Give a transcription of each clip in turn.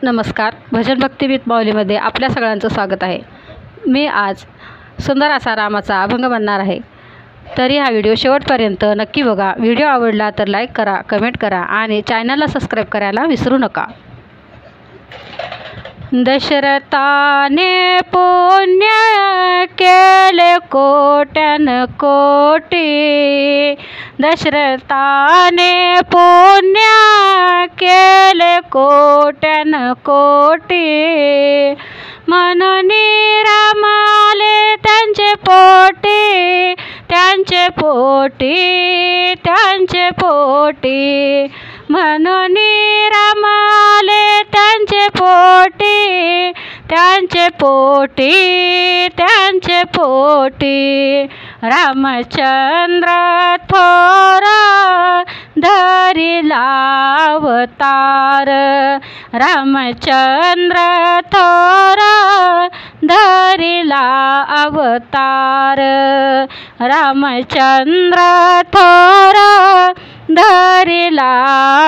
नमस्कार. भजन भक्ती विथ माऊलीमध्ये आपल्या सगळ्यांचं स्वागत आहे. मी आज सुंदर असा रामाचा अभंग म्हणणार आहे. तरी हा व्हिडिओ शेवटपर्यंत नक्की बघा. व्हिडिओ आवडला तर लाईक करा, कमेंट करा आणि चॅनलला सबस्क्राईब करायला विसरू नका. दशरथाने पुण्य केले कोट्यान कोटी, दशरथाने पुण्य केले कोट्यान कोटी, म्हणून राम आले त्यांचे पोटी, त्यांचे पोटी, त्यांचे पोटी, म्हणून राम आले त्यांचे पोटी, त्यांचे पोटी, त्यांचे पोटी. रामचंद्र थोर धरिला अवतार, रामचंद्र थोर धरिला अवतार, रामचंद्र थोर धरिला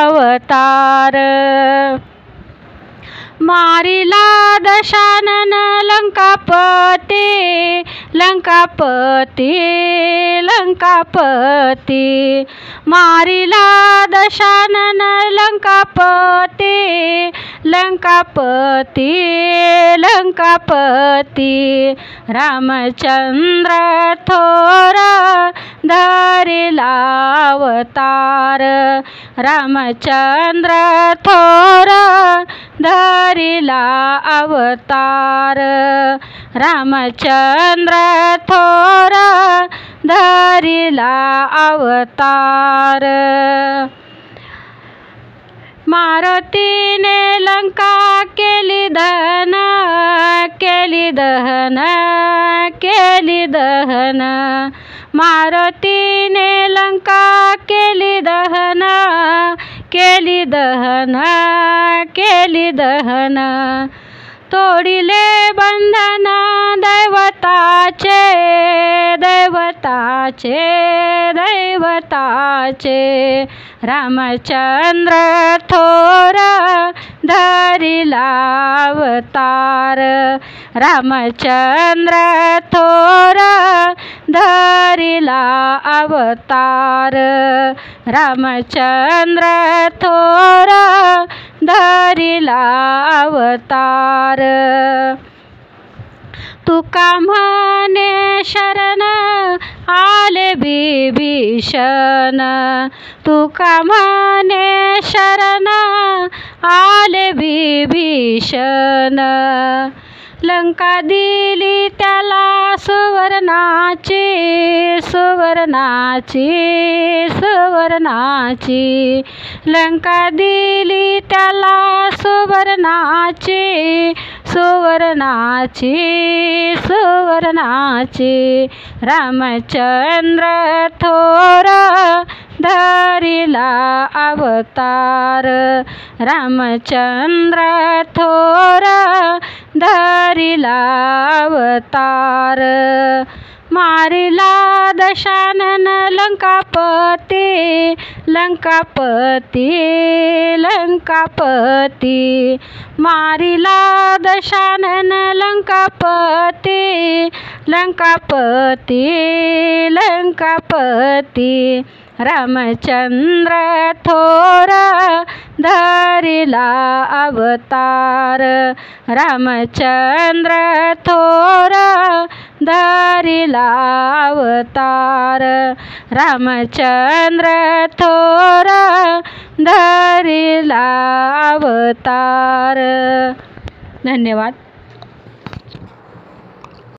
अवतार. मारिला दशानन लंकापती, लंकापती, लंकापती, मारिला दशानन लंकापती, लंकापती, लंकापती. रामचंद्र थोर धरिला अवतार, रामचंद्र थोर धरिला अवतार, रामचंद्र थोर धरिला अवतार. मारुतीने लंका केली दहन, केली दहन, केली दहन, मारुतीने लंका केली दहन, केली दहन, केली दहन. तोडिले बंधन दैवताचे, दैवताचे, दैवताचे, रामचंद्र थोर धरिला अवतार, रामचंद्र थोर धरिला अवतार, रामचंद्र थोर धरिला अवतार. तुका म्हणे शरण आले विभीषण, तुका म्हणे शरण आले विभीषण, लंका दिली त्याला सुवर्णाची, सुवर्णाची, सुवर्णाची, लंका दिली त्याला सुवर्णाची, सुवर्णाची, सुवर्णाची. रामचंद्र थोर धरिला अवतार, रामचंद्र थोर धरिला अवतार. मारिला दशानन लंकापती, लंकापती, लंकापती, मारिला दशानन लंकापती, लंकापती, लंकापती. रामचंद्र थोर धरिला अवतार, रामचंद्र थोर धरिला अवतार, रामचंद्र थोर धरिला अवतार. धन्यवाद.